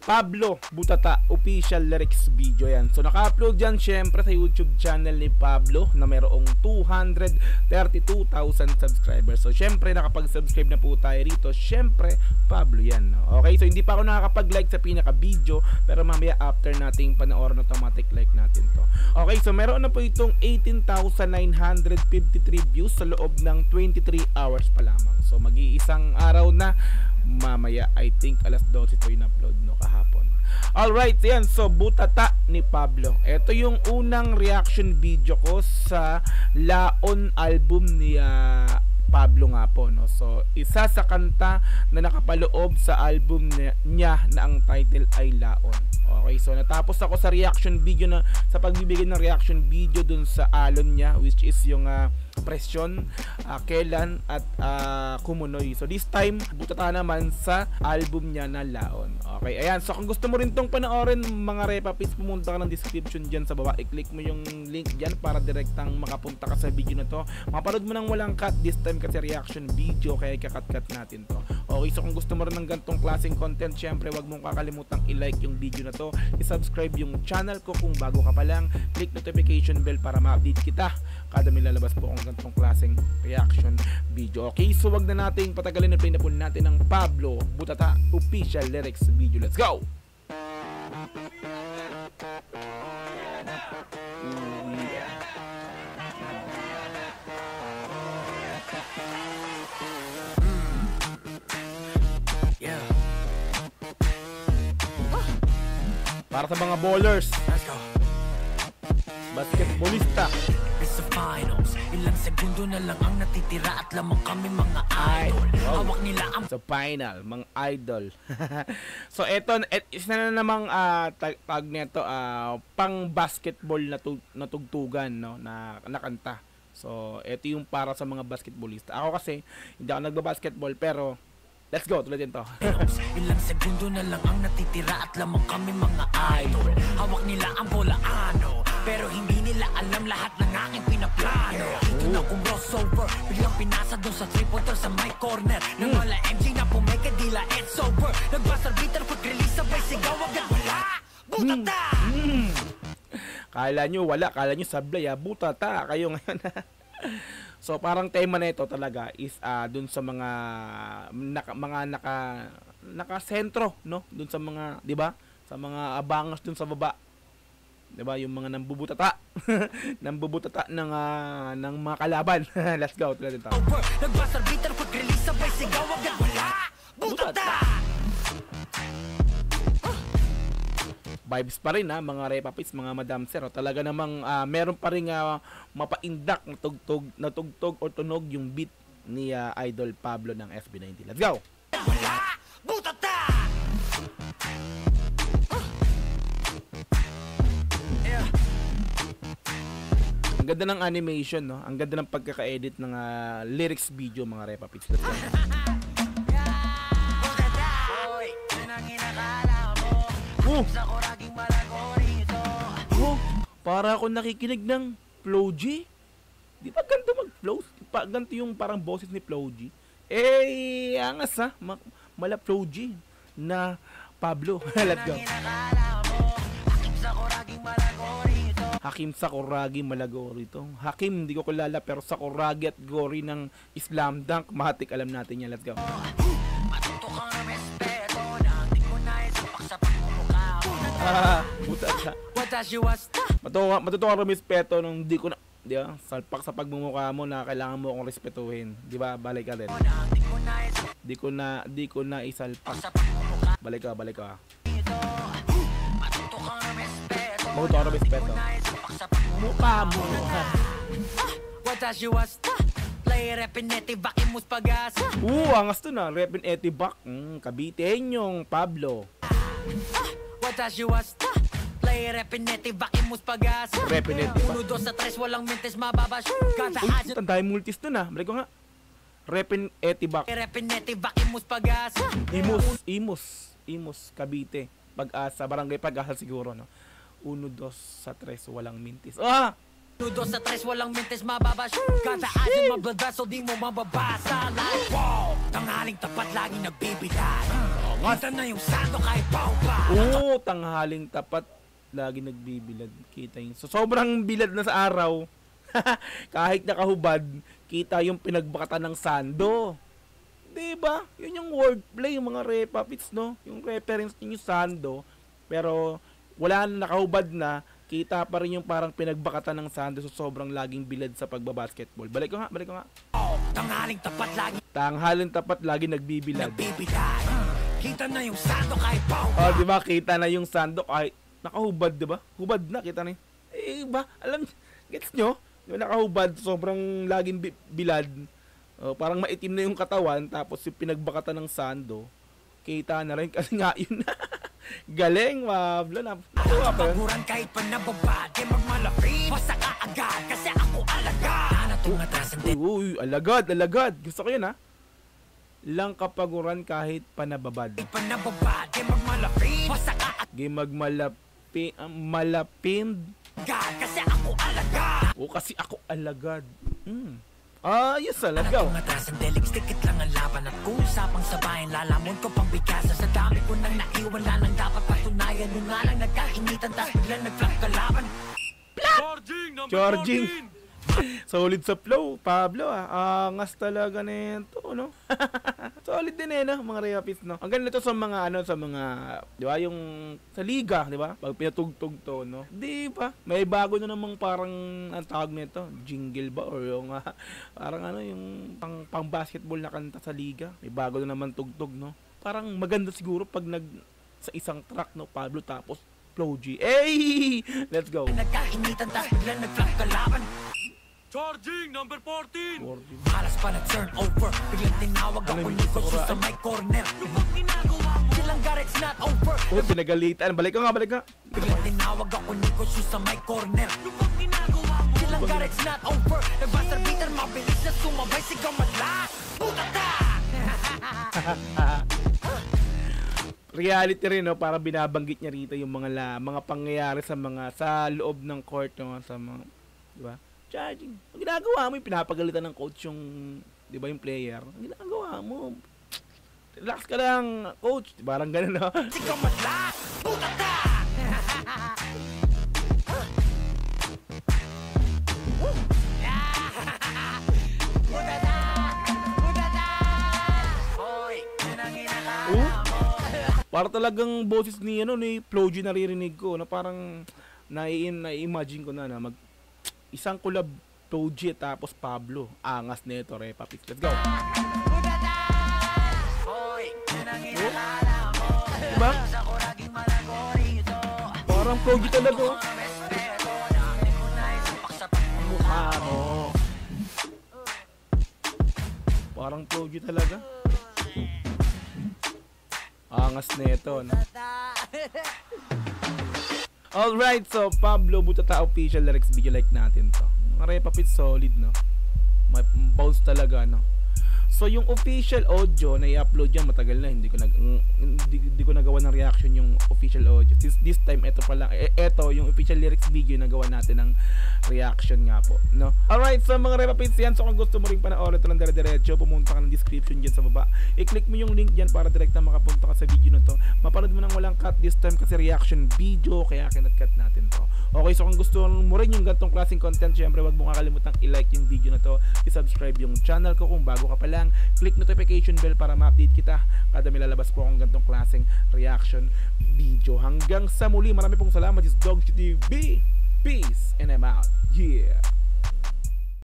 Pablo Butata official lyrics video yan. So naka-upload yan syempre sa YouTube channel ni Pablo na mayroong 232,000 subscribers. So syempre nakapag-subscribe na po tayo rito. Syempre Pablo yan. Okay, so hindi pa ako nakakapag-like sa pinaka-video, pero mamaya after nating panoorin automatic like natin to. Okay, so meron na po itong 18,953 views sa loob ng 23 hours pa lamang. So mag-iisang araw na, mamaya I think alas 12 ito in-upload no kahapon. Alright, yan. So Butata ni Pablo. Ito yung unang reaction video ko sa Laon album ni Pablo nga po, no? So isa sa kanta na nakapaloob sa album niya na ang title ay Laon. Okay, so natapos ako sa reaction video na sa pagbibigay ng reaction video dun sa alon niya, which is yung Presyon, Kailan at Kumunoy. So this time Butata naman sa album niya na Laon. Okay, ayan. So kung gusto mo rin tong panoorin mga Repa, please pumunta ka ng description dyan sa baba. I-click mo yung link dyan para direktang makapunta ka sa video na to. Mapanood mo ng walang cut this time kasi reaction video, kaya ikakat-cut natin to. Okay, so kung gusto mo rin ng gantong klaseng content, syempre wag mong kakalimutang i-like yung video na to, i-subscribe yung channel ko kung bago ka pa lang, click notification bell para ma-update kita kada may lalabas po akong gantong klaseng reaction video. Okay, so wag na nating patagalin, na play na po natin ng Pablo Butata official lyrics video. Let's go! Para sa mga ballers, basketballista. It's the finals. Ilang segundo na lang ang natitira at lamang kami mga idol. Hawak nila ang sa final, mga idol. So eto, isa na namang tag nito, pang basketball na tugtugan, no, na kanta. So eto yung para sa mga basketballista. Ako kasi hindi ako nagba-basketball, pero let's go, tuloy din to. Ilang segundo na lang ang natitira at lamang kami mga idol. Hawak nila ang bola, pero hindi nila alam lahat ng aking pinaplano. Ito na kung crossover, biglang pinasa doon sa 3-pointer sa my corner. Nang wala MJ na pumeke, dila it's over. Nagbasar bitter, quick release, sabay sigaw, agad wala. Butata! Kala nyo wala, kala nyo sablay, Butata kayo ngayon. So parang tema na ito talaga is dun sa mga naka-sentro, no? Dun sa mga, 'di ba? Sa mga abangas dun sa baba. 'Di ba? Yung mga nambubutata. Nambubutata ng mga kalaban. Let's go, tuloy dito. Nagbasar bitter, quick release, sabay sigaw, agad wala. Butata! Vibes pa rin mga repapits, mga madam sir. Talaga namang meron pa rin mapaindak na tugtog o tunog yung beat ni Idol Pablo ng SB19. Let's go! Butata! Ang ganda ng animation, no? Ang ganda ng pagkaka-edit ng lyrics video, mga repapits. Let's go! Para ako nakikinig ng Flo G. Di ba ganito mag-flow? Ganito yung parang boses ni Flo G. Angas mala Flo G na Pablo. Let's go. Hakim Sakuragi Malagori to. Hakim, hindi ko kilala, pero Sakuragi at Gori ng Slam Dunk, mahatik alam natin yan. Let's go. Butata. Matuto kang rumispeto nung di ko na, di ba? Salpak sa pagmumukha mo na kailangan mo akong respetuhin. Di ba? Balik ka rin. Di ko na isalpak. Balik ka. Matuto kang rumispeto. Mukha mo. Angas to na. Repin Etibak. Kabitenyong Pablo. Uno, dos, sa tres, walang mintes mababas. Uy, tandaan multis to na. Balik ko nga. Repin Etibak. Imus, Cavite. Pag-asa, barangay Pag-asa siguro, no? 1, 2, sa 3, walang mintis. 1, 2, sa 3, walang mintes mababas. Kada asin mabladas, so di mo mababasa. Like, wow, tanghaling tapat, lagi nagbibigay. Angas. Kita na yung sando kahit pa. Oo, tanghaling tapat. Lagi nagbibilad. Kita yun. So, sobrang bilad na sa araw. Kahit nakahubad, kita yung pinagbakatan ng sando. Diba? Yun yung wordplay, yung mga repapits, no? Yung reference niyo yung sando. Pero, wala na nakahubad na. Kita pa rin yung parang pinagbakatan ng sando. So, sobrang laging bilad sa pagbabasketball. Balik ko nga. Tanghaling tapat lagi Tanghaling tapat, lagi nagbibilad. nagbibilad. Kita na yung sando kahit pa. Oh, di ba? Kita na yung sando kahit nakahubad, di ba? Hubad na, kita na yun. Eh, ba? Alam, gets nyo? Yung nakahubad, sobrang laging bilad. Oh, parang maitim na yung katawan, tapos yung pinagbakatan ng sando, kita na rin kasi nga yun. Galing, Pablo. Natuwa pa yun. Paguran kahit pa nababad, eh magmalapit. Basta ka agad, kasi ako alagad. Na tungatasan din. Uy, alagad. Gusto ko yun, ha? Lang kapaguran kahit panababad. Pa nababad, eh magmalapit. Basta ka Malapind. agad, kasi ako alagad. O, kasi ako alagad. Yes, alagaw. Tungatasan delik, stikit lang ang laban. At kung usapang sabayan, lalamon ko pang bigasa. Sa dami ko nang naiwan, lang dapat patunayan. Yung nga lang nagkainitan, tas biglang nag-flap kalaban. Charging. Solid sa flow, Pablo, angas talaga nito, no? Solid din no, mga repapits, no? Ang ganda to sa mga di ba, yung sa liga, di ba? Pag pinatugtog to, no? Di ba? May bago na namang parang ang tawag nito, jingle ba or yung parang yung pang basketball na kanta sa liga. May bago na naman tugtog, no? Parang maganda siguro pag sa isang track, no, Pablo, tapos Flow G. Hey! Let's go. Nagkainitan, tas biglang nag-flap kalaban. Charging number 14. Halas pa na-turn over. Biglang tinawag ako ni Coach sa my corner. Yung bang ginagawa mo? Silang garage not over. Pinagalitan. Balik ka. Biglang tinawag ako ni Coach sa my corner. Yung bang ginagawa mo? Silang garage not over. Nag-buster beater, mabilis na sumabay. Sigaw madlas. Putata! Reality rin, no, para binabanggit niya rito yung mga pangyayari sa loob ng court, no, sa mga, di ba? Charging. Ang ginagawa mo, yung pinapagalitan ng coach yung, di ba, yung player. Ang ginagawa mo, relax ka lang, coach. Parang ganun, no? Sigaw madlas. Putata! Putata! Putata! Hoy, yun ang inakala mo. Para talagang boses ni Flow G naririnig ko, na parang nai-imagine ko na isang collab Flow G tapos Pablo. Angas nito, repapits. Let's go. Hoy, yun ang inakala mo. Diba? Sa ko naging malagori ito. Parang Flow G talaga, oh. Respeto, dami ko na isapak sa pagmumukha mo. Parang Flow G talaga. Angas nito, no? Alright, so Pablo Butata official lyrics video like natin to. Mga repapits solid, no? May bounce talaga, no? So yung official audio na i-upload yan matagal na, hindi ko nagawa ng reaction yung official audio. This time ito pa lang, ito yung official lyrics video nagawa natin ng reaction nga po, no? Alright, so mga repapits yan, so kung gusto mo rin panoorin ito ng dire-diretso, pumunta ka ng description dyan sa baba, i-click mo yung link dyan para direkta makapunta ka sa video na to. Mapanood mo nang walang cut this time kasi reaction video, kaya kinat-cut natin to. Okay, so kung gusto mo rin yung gantong klaseng content, syempre wag mo kakalimutang i-like yung video na to, i-subscribe yung channel ko kung bago ka pa lang, click notification bell para ma-update kita kada may lalabas po akong gantong klaseng reaction video. Hanggang sa muli, marami pong salamat. This is Dog TV.